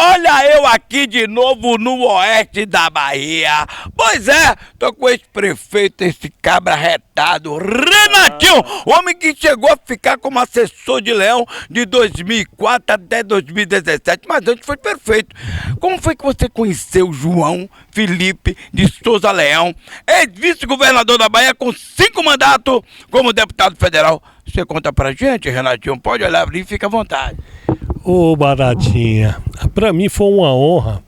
Olha eu aqui de novo no oeste da Bahia. Pois é, tô com esse prefeito, esse cabra retado, Renatinho, homem que chegou a ficar como assessor de Leão de 2004 até 2017, mas antes foi prefeito. Como foi que você conheceu João Felipe de Souza Leão, ex-vice-governador da Bahia com 5 mandatos como deputado federal? Você conta pra gente, Renatinho? Pode olhar ali e fica à vontade. Ô, Baratinha, pra mim foi uma honra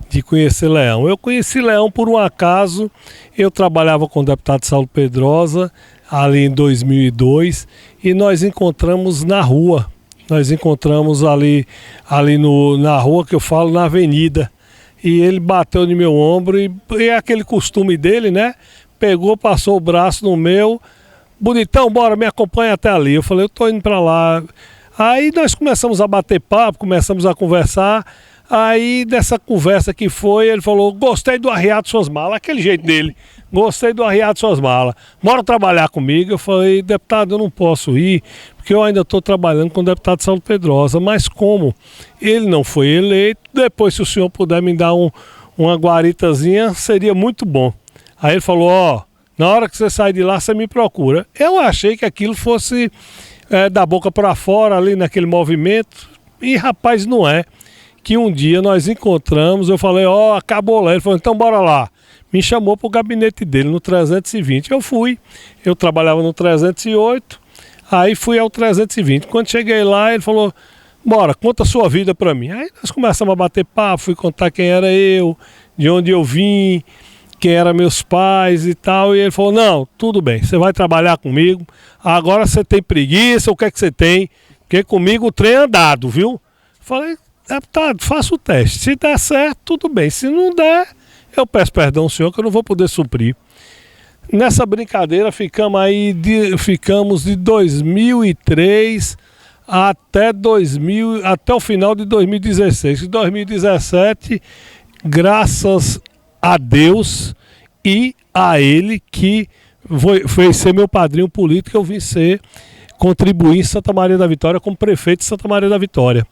de conhecer Leão. Eu conheci Leão por um acaso. Eu trabalhava com o deputado Saulo Pedrosa ali em 2002 e nós encontramos na rua. Nós encontramos ali na rua, que eu falo, na avenida. E ele bateu no meu ombro e é aquele costume dele, né? Pegou, passou o braço no meu. Bonitão, bora, me acompanha até ali. Eu falei, eu tô indo pra lá. Aí nós começamos a bater papo, começamos a conversar. Aí dessa conversa que foi, ele falou, gostei do Arriado Suas Malas, aquele jeito dele. Gostei do Arriado Suas Malas. Bora trabalhar comigo. Eu falei, deputado, eu não posso ir, porque eu ainda estou trabalhando com o deputado Saulo Pedrosa. Mas como ele não foi eleito, depois se o senhor puder me dar uma guaritazinha, seria muito bom. Aí ele falou, ó, na hora que você sair de lá, você me procura. Eu achei que aquilo fosse da boca para fora, ali naquele movimento. E rapaz, não é. Que um dia nós encontramos, eu falei, ó, acabou lá. Ele falou, então bora lá. Me chamou para o gabinete dele, no 320. Eu fui. Eu trabalhava no 308, aí fui ao 320. Quando cheguei lá, ele falou, bora, conta a sua vida para mim. Aí nós começamos a bater papo, fui contar quem era eu, de onde eu vim, quem eram meus pais e tal. E ele falou, não, tudo bem, você vai trabalhar comigo. Agora você tem preguiça, o que é que você tem? Porque comigo o trem é andado, viu? Falei, deputado, faça o teste. Se der certo, tudo bem. Se não der, eu peço perdão ao senhor que eu não vou poder suprir. Nessa brincadeira ficamos de 2003 até o final de 2016. Em 2017, graças a Deus e a ele que foi ser meu padrinho político, eu vim contribuir em Santa Maria da Vitória como prefeito de Santa Maria da Vitória.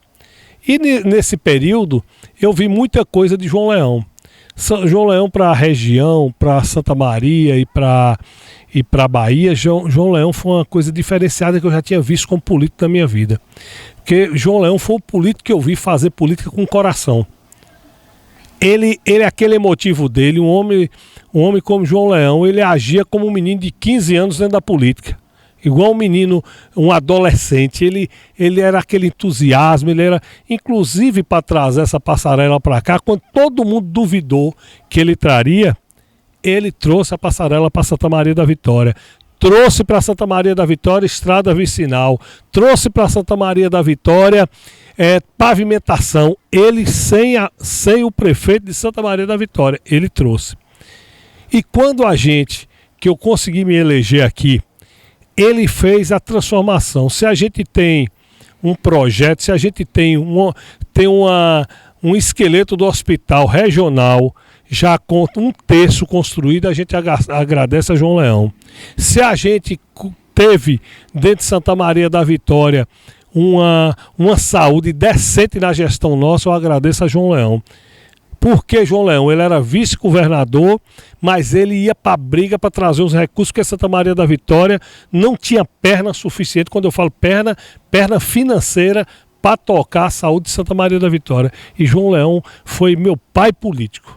E nesse período eu vi muita coisa de João Leão. João Leão para a região, para Santa Maria e para Bahia, João Leão foi uma coisa diferenciada que eu já tinha visto como político da minha vida. Porque João Leão foi o político que eu vi fazer política com coração. Ele aquele emotivo dele, um homem como João Leão, ele agia como um menino de 15 anos dentro da política. Igual um menino, um adolescente, ele era aquele entusiasmo, ele era, inclusive para trazer essa passarela para cá, quando todo mundo duvidou que ele traria, ele trouxe a passarela para Santa Maria da Vitória, trouxe para Santa Maria da Vitória estrada vicinal, trouxe para Santa Maria da Vitória pavimentação, ele sem o prefeito de Santa Maria da Vitória, ele trouxe. E quando que eu consegui me eleger aqui, ele fez a transformação. Se a gente tem um projeto, se a gente tem um esqueleto do hospital regional, já com 1/3 construído, a gente agradece a João Leão. Se a gente teve dentro de Santa Maria da Vitória uma saúde decente na gestão nossa, eu agradeço a João Leão. Porque João Leão, ele era vice-governador, mas ele ia para a briga para trazer os recursos, porque Santa Maria da Vitória não tinha perna suficiente, quando eu falo perna financeira, para tocar a saúde de Santa Maria da Vitória. E João Leão foi meu pai político.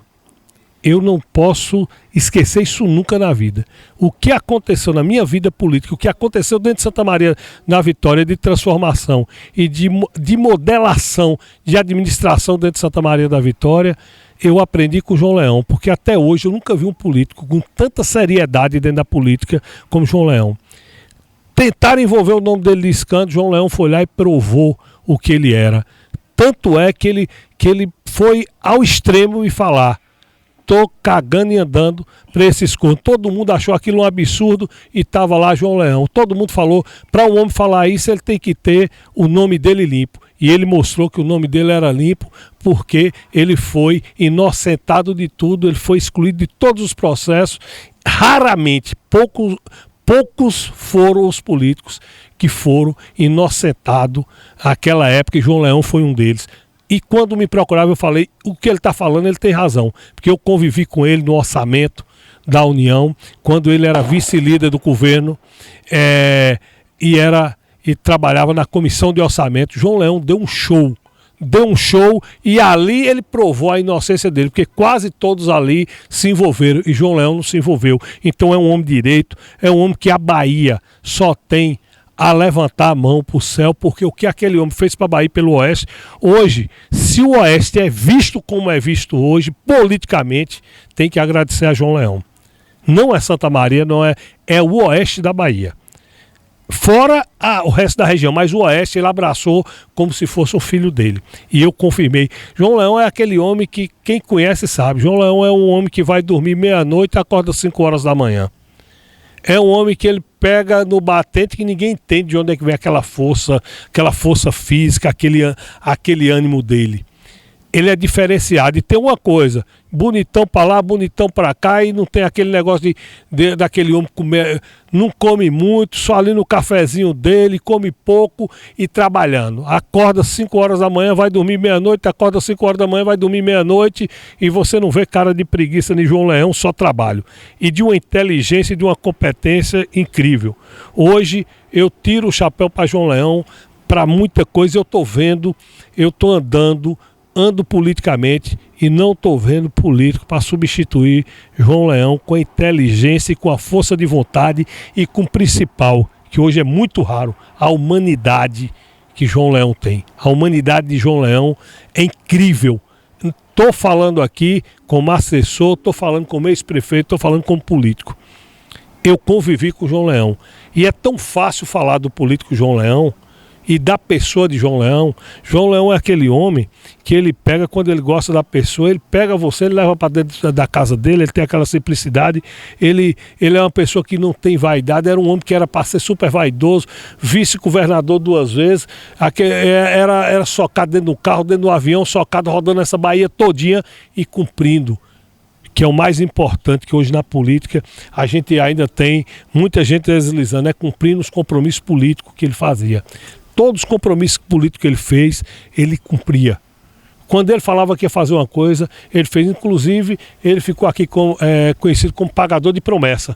Eu não posso esquecer isso nunca na vida. O que aconteceu na minha vida política, o que aconteceu dentro de Santa Maria da Vitória de transformação e de modelação de administração dentro de Santa Maria da Vitória, eu aprendi com o João Leão, porque até hoje eu nunca vi um político com tanta seriedade dentro da política como João Leão. Tentaram envolver o nome dele de escândalo, João Leão foi lá e provou o que ele era. Tanto é que ele foi ao extremo e falar: tô cagando e andando para esse escuro. Todo mundo achou aquilo um absurdo e estava lá João Leão. Todo mundo falou, para um homem falar isso, ele tem que ter o nome dele limpo. E ele mostrou que o nome dele era limpo, porque ele foi inocentado de tudo, ele foi excluído de todos os processos. Raramente, poucos foram os políticos que foram inocentados naquela época, e João Leão foi um deles. E quando me procurava, eu falei, o que ele está falando, ele tem razão. Porque eu convivi com ele no orçamento da União, quando ele era vice-líder do governo e trabalhava na comissão de orçamento. João Leão deu um show e ali ele provou a inocência dele, porque quase todos ali se envolveram e João Leão não se envolveu. Então é um homem direito, é um homem que a Bahia só tem a levantar a mão para o céu, porque o que aquele homem fez para a Bahia pelo Oeste, hoje, se o Oeste é visto como é visto hoje, politicamente, tem que agradecer a João Leão. Não é Santa Maria, não é o Oeste da Bahia. Fora o resto da região, mas o Oeste ele abraçou como se fosse um filho dele. E eu confirmei. João Leão é aquele homem que quem conhece sabe. João Leão é um homem que vai dormir meia-noite e acorda 5 horas da manhã. É um homem que ele pega no batente que ninguém entende de onde é que vem aquela força física, aquele ânimo dele. Ele é diferenciado. E tem uma coisa, bonitão pra lá, bonitão pra cá, e não tem aquele negócio daquele homem comer, não come muito, só ali no cafezinho dele, come pouco e trabalhando. Acorda 5 horas da manhã, vai dormir meia-noite, acorda 5 horas da manhã, vai dormir meia-noite, e você não vê cara de preguiça nem João Leão, só trabalho. E de uma inteligência e de uma competência incrível. Hoje eu tiro o chapéu para João Leão, para muita coisa eu tô vendo, eu tô ando politicamente e não estou vendo político para substituir João Leão com a inteligência e com a força de vontade e com o principal, que hoje é muito raro, a humanidade que João Leão tem. A humanidade de João Leão é incrível. Estou falando aqui como assessor, estou falando como ex-prefeito, estou falando como político. Eu convivi com o João Leão e é tão fácil falar do político João Leão e da pessoa de João Leão. João Leão é aquele homem que ele pega, quando ele gosta da pessoa, ele pega você, ele leva para dentro da casa dele, ele tem aquela simplicidade, ele é uma pessoa que não tem vaidade, era um homem que era para ser super vaidoso, vice-governador 2 vezes, era socado dentro do carro, dentro do avião, socado rodando essa Bahia todinha e cumprindo, que é o mais importante, que hoje na política a gente ainda tem muita gente deslizando, é cumprindo os compromissos políticos que ele fazia. Todos os compromissos políticos que ele fez, ele cumpria. Quando ele falava que ia fazer uma coisa, ele fez. Inclusive, ele ficou aqui conhecido como pagador de promessa.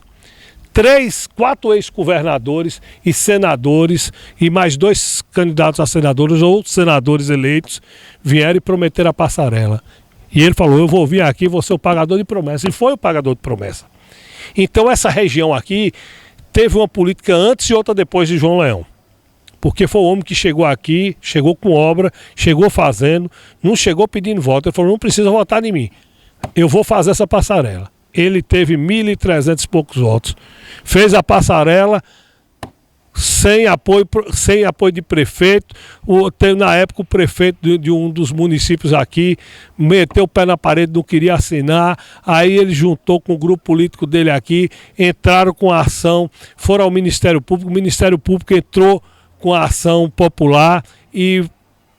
4 ex-governadores e senadores e mais 2 candidatos a senadores ou senadores eleitos vieram e prometeram a passarela. E ele falou, eu vou vir aqui, vou ser o pagador de promessa. E foi o pagador de promessa. Então essa região aqui teve uma política antes e outra depois de João Leão. Porque foi o homem que chegou aqui, chegou com obra, chegou fazendo, não chegou pedindo voto. Ele falou, não precisa votar em mim, eu vou fazer essa passarela. Ele teve 1.300 e poucos votos. Fez a passarela sem apoio de prefeito. Na época o prefeito de um dos municípios aqui meteu o pé na parede, não queria assinar. Aí ele juntou com o grupo político dele aqui, entraram com a ação, foram ao Ministério Público. O Ministério Público entrou com a ação popular e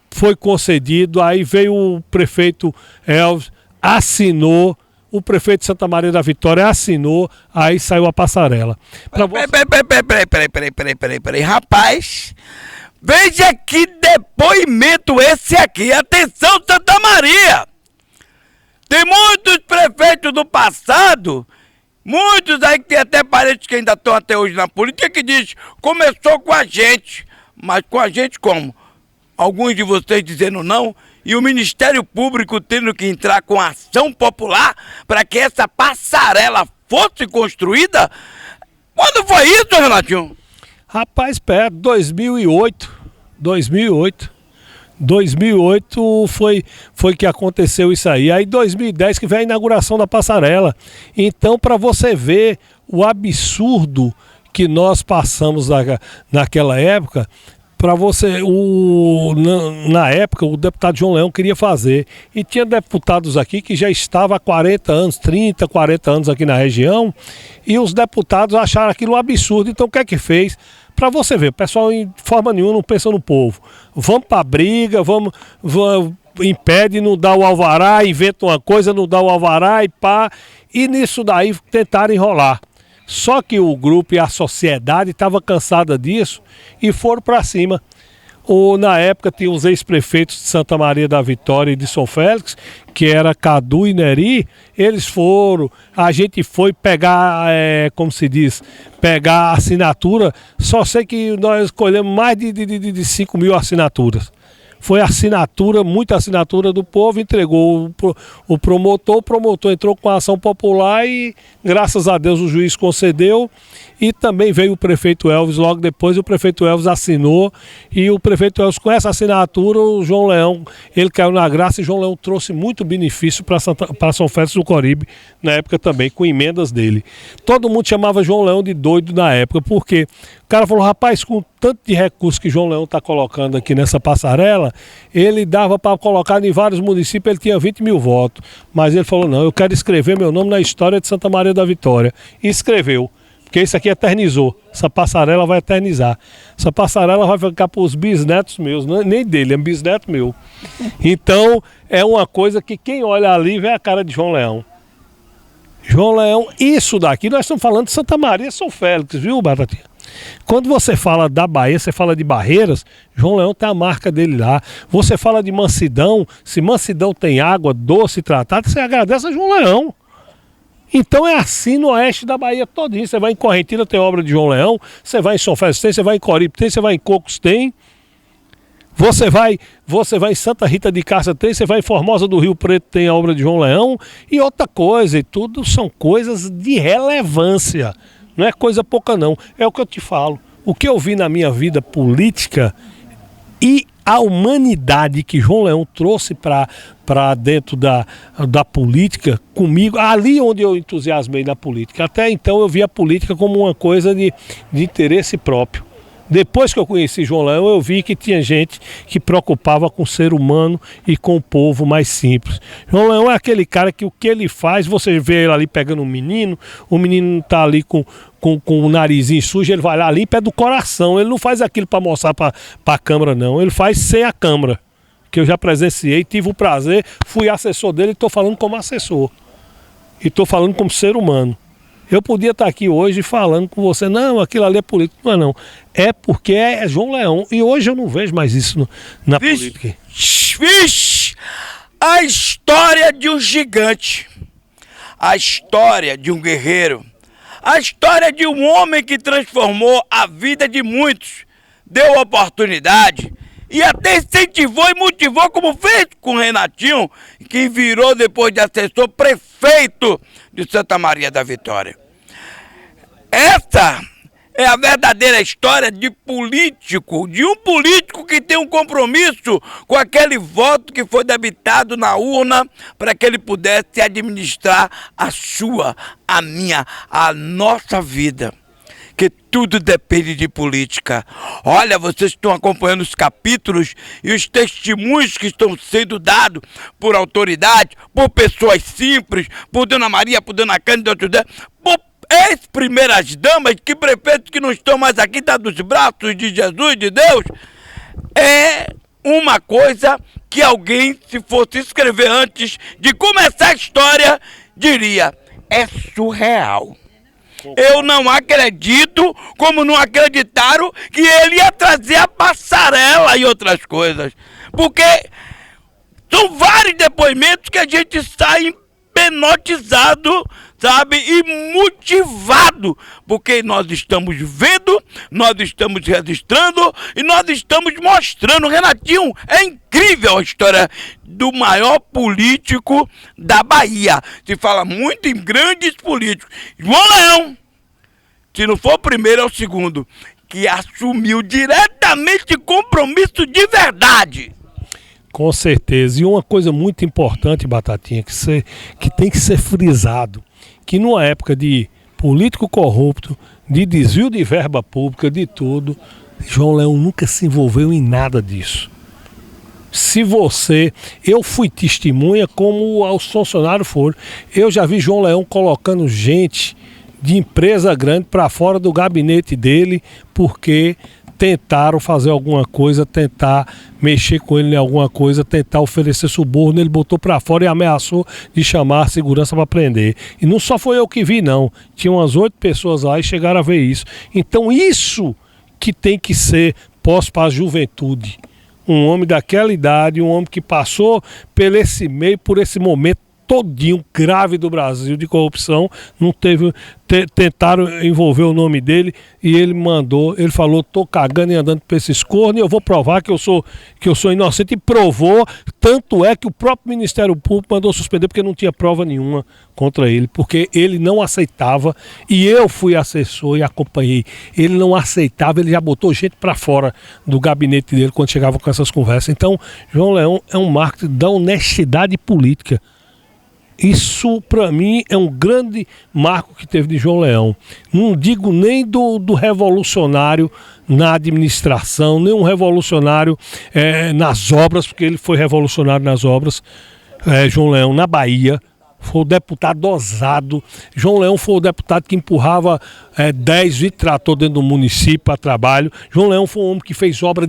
foi concedido. Aí veio o prefeito Elvis, assinou. O prefeito de Santa Maria da Vitória assinou, aí saiu a passarela. Peraí, rapaz, veja que depoimento esse aqui. Atenção, Santa Maria! Tem muitos prefeitos do passado, muitos aí que tem até parentes que ainda estão até hoje na política, que diz, começou com a gente, mas com a gente como? Alguns de vocês dizendo não, e o Ministério Público tendo que entrar com ação popular para que essa passarela fosse construída. Quando foi isso, Renatinho? Rapaz, 2008 foi que aconteceu isso aí. Aí 2010 que veio a inauguração da passarela. Então, para você ver o absurdo que nós passamos naquela época, para você, na época o deputado João Leão queria fazer, e tinha deputados aqui que já estavam há 40 anos, 30, 40 anos aqui na região, e os deputados acharam aquilo um absurdo. Então o que é que fez? Para você ver, o pessoal em forma nenhuma não pensa no povo. Vamos para briga, vamos, impede, não dá o alvará, inventa uma coisa, não dá o alvará e pá, e nisso daí tentaram enrolar. Só que o grupo e a sociedade estavam cansada disso e foram para cima. Ou na época tinha os ex-prefeitos de Santa Maria da Vitória e de São Félix, que era Cadu e Neri, eles foram, a gente foi pegar, como se diz, pegar assinatura, só sei que nós escolhemos mais de 5 mil assinaturas. Foi assinatura, muita assinatura do povo, entregou o promotor entrou com a ação popular e graças a Deus o juiz concedeu. E também veio o prefeito Elvis, logo depois o prefeito Elvis assinou e o prefeito Elvis com essa assinatura, o João Leão, ele caiu na graça e João Leão trouxe muito benefício para São Félix do Corribe, na época também, com emendas dele. Todo mundo chamava João Leão de doido na época, porque o cara falou, rapaz, com tanto de recurso que João Leão está colocando aqui nessa passarela, ele dava para colocar em vários municípios, ele tinha 20 mil votos, mas ele falou, não, eu quero escrever meu nome na história de Santa Maria da Vitória, e escreveu. Porque isso aqui eternizou, essa passarela vai eternizar. Essa passarela vai ficar para os bisnetos meus, nem dele, é um bisneto meu. Então, é uma coisa que quem olha ali vê a cara de João Leão. João Leão, isso daqui, nós estamos falando de Santa Maria, São Félix, viu, Batatinha? Quando você fala da Bahia, você fala de Barreiras, João Leão tem a marca dele lá. Você fala de Mansidão, se Mansidão tem água doce tratada, você agradece a João Leão. Então é assim no oeste da Bahia todinho. Você vai em Correntina, tem obra de João Leão. Você vai em São Félix, tem. Você vai em Corribe, tem. Você vai em Cocos, tem. Você vai em Santa Rita de Cássia, tem. Você vai em Formosa do Rio Preto, tem a obra de João Leão. E outra coisa, e tudo são coisas de relevância. Não é coisa pouca não. É o que eu te falo. O que eu vi na minha vida política e a humanidade que João Leão trouxe para dentro da política comigo, ali onde eu entusiasmei na política. Até então eu via a política como uma coisa de interesse próprio. Depois que eu conheci João Leão, eu vi que tinha gente que preocupava com o ser humano e com o povo mais simples. João Leão é aquele cara que o que ele faz, você vê ele ali pegando um menino, o menino está ali com o narizinho sujo, ele vai lá, limpa é do coração. Ele não faz aquilo para mostrar para a câmera, não. Ele faz sem a câmera, que eu já presenciei, tive o prazer, fui assessor dele e estou falando como assessor. E estou falando como ser humano. Eu podia estar aqui hoje falando com você, não, aquilo ali é político. Não é não. É porque é João Leão. E hoje eu não vejo mais isso na política. Vixe! A história de um gigante. A história de um guerreiro. A história de um homem que transformou a vida de muitos. Deu oportunidade. E até incentivou e motivou, como fez com o Renatinho, que virou depois de assessor prefeito de Santa Maria da Vitória. Essa é a verdadeira história de político, de um político que tem um compromisso com aquele voto que foi debitado na urna para que ele pudesse administrar a sua, a minha, a nossa vida. Que tudo depende de política. Olha, vocês estão acompanhando os capítulos e os testemunhos que estão sendo dados por autoridades, por pessoas simples, por Dona Maria, por Dona Cândida, por ex-primeiras damas, que prefeitos que não estão mais aqui, tá dos braços de Jesus, de Deus. É uma coisa que alguém, se fosse escrever antes de começar a história, diria, é surreal. Eu não acredito, como não acreditaram que ele ia trazer a passarela e outras coisas. Porque são vários depoimentos que a gente sai hipnotizado, sabe, e motivado, porque nós estamos vendo, nós estamos registrando e nós estamos mostrando. Renatinho, é incrível a história do maior político da Bahia. Se fala muito em grandes políticos. João Leão, se não for o primeiro, é o segundo, que assumiu diretamente compromisso de verdade. Com certeza. E uma coisa muito importante, Batatinha, que tem que ser frisado, que numa época de político corrupto, de desvio de verba pública, de tudo, João Leão nunca se envolveu em nada disso. Eu fui testemunha como os funcionários foram. Eu já vi João Leão colocando gente de empresa grande para fora do gabinete dele, porque tentaram fazer alguma coisa, tentar mexer com ele em alguma coisa, tentar oferecer suborno, ele botou para fora e ameaçou de chamar a segurança para prender. E não só foi eu que vi, não. Tinha umas 8 pessoas lá e chegaram a ver isso. Então isso que tem que ser propósito para a juventude. Um homem daquela idade, um homem que passou por esse momento todinho grave do Brasil de corrupção, não teve, tentaram envolver o nome dele e ele falou, tô cagando e andando pra esses cornos e eu vou provar que eu sou inocente, e provou, tanto é que o próprio Ministério Público mandou suspender porque não tinha prova nenhuma contra ele, porque ele não aceitava, e eu fui assessor e acompanhei, ele não aceitava, ele já botou gente para fora do gabinete dele quando chegava com essas conversas. Então, João Leão é um marco da honestidade política. Isso, para mim, é um grande marco que teve de João Leão. Não digo nem do revolucionário na administração, nem um revolucionário nas obras, porque ele foi revolucionário nas obras. João Leão, na Bahia, foi o deputado ousado. João Leão foi o deputado que empurrava 10 trator dentro do município para trabalho. João Leão foi um homem que fez obra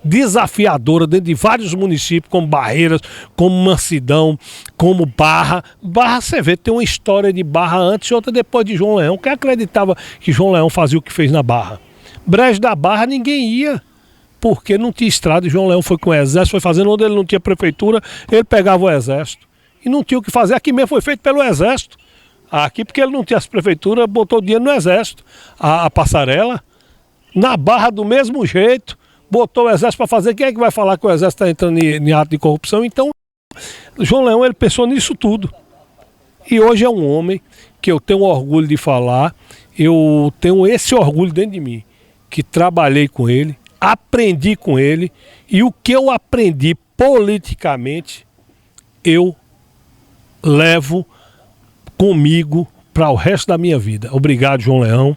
desafiadora dentro de vários municípios, como Barreiras, como Mansidão, como Barra. Barra, você vê, tem uma história de Barra antes e outra depois de João Leão. Quem acreditava que João Leão fazia o que fez na Barra? Brejo da Barra ninguém ia, porque não tinha estrada. João Leão foi com o exército, foi fazendo onde ele não tinha prefeitura, ele pegava o exército. E não tinha o que fazer. Aqui mesmo foi feito pelo Exército. Aqui, porque ele não tinha as prefeituras, botou dinheiro no Exército. A passarela, na Barra do mesmo jeito, botou o Exército para fazer. Quem é que vai falar que o Exército está entrando em ato de corrupção? Então, João Leão, ele pensou nisso tudo. E hoje é um homem que eu tenho orgulho de falar, eu tenho esse orgulho dentro de mim, que trabalhei com ele, aprendi com ele, e o que eu aprendi politicamente, eu levo comigo para o resto da minha vida. Obrigado, João Leão.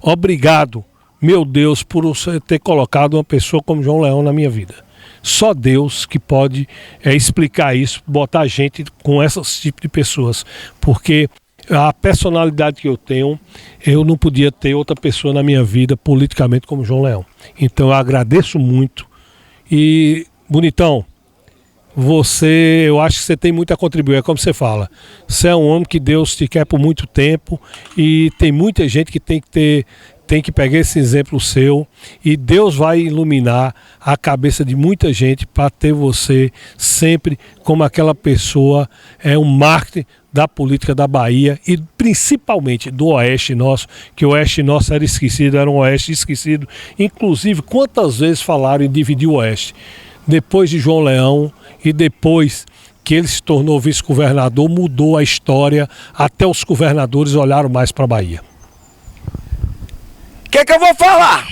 Obrigado, meu Deus, por você ter colocado uma pessoa como João Leão na minha vida. Só Deus que pode explicar isso, botar gente com esses tipos de pessoas. Porque a personalidade que eu tenho, eu não podia ter outra pessoa na minha vida politicamente como João Leão. Então eu agradeço muito. E, bonitão, eu acho que você tem muito a contribuir, é como você fala. Você é um homem que Deus te quer por muito tempo e tem muita gente que tem que pegar esse exemplo seu e Deus vai iluminar a cabeça de muita gente para ter você sempre como aquela pessoa, um marketing da política da Bahia e principalmente do Oeste nosso, que o Oeste nosso era esquecido, era um Oeste esquecido. Inclusive, quantas vezes falaram em dividir o Oeste? Depois de João Leão e depois que ele se tornou vice-governador, mudou a história, até os governadores olharam mais para a Bahia. O que eu vou falar?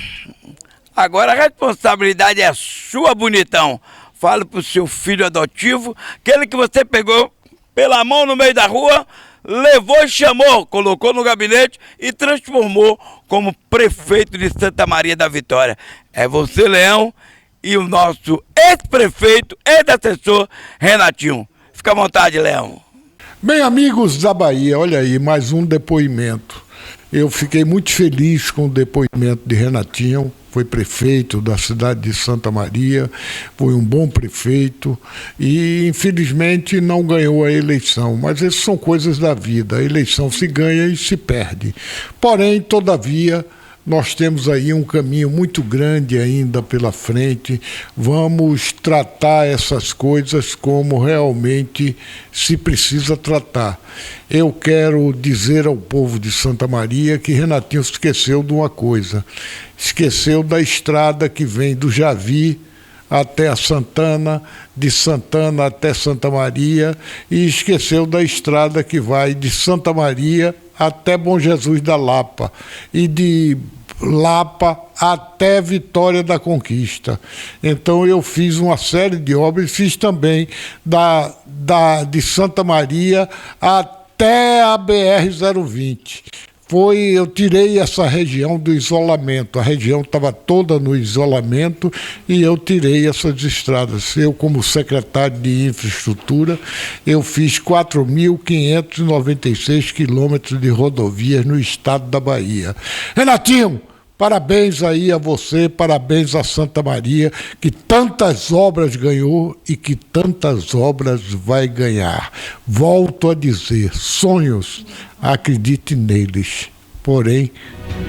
Agora a responsabilidade é sua, bonitão. Fala pro seu filho adotivo, aquele que você pegou pela mão no meio da rua, levou e chamou, colocou no gabinete e transformou como prefeito de Santa Maria da Vitória. É você, Leão, e o nosso ex-prefeito, ex-assessor, Renatinho. Fica à vontade, Leão. Bem, amigos da Bahia, olha aí, mais um depoimento. Eu fiquei muito feliz com o depoimento de Renatinho, foi prefeito da cidade de Santa Maria, foi um bom prefeito e, infelizmente, não ganhou a eleição. Mas essas são coisas da vida, a eleição se ganha e se perde. Porém, todavia, nós temos aí um caminho muito grande ainda pela frente. Vamos tratar essas coisas como realmente se precisa tratar. Eu quero dizer ao povo de Santa Maria que Renatinho esqueceu de uma coisa. Esqueceu da estrada que vem do Javi até a Santana, de Santana até Santa Maria, e esqueceu da estrada que vai de Santa Maria até Bom Jesus da Lapa, e de Lapa até Vitória da Conquista. Então eu fiz uma série de obras, fiz também de Santa Maria até a BR-020. Eu tirei essa região do isolamento, a região estava toda no isolamento e eu tirei essas estradas. Eu, como secretário de infraestrutura, eu fiz 4.596 quilômetros de rodovias no estado da Bahia. Renatinho, parabéns aí a você, parabéns a Santa Maria, que tantas obras ganhou e que tantas obras vai ganhar. Volto a dizer, sonhos, acredite neles, porém,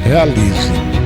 realize.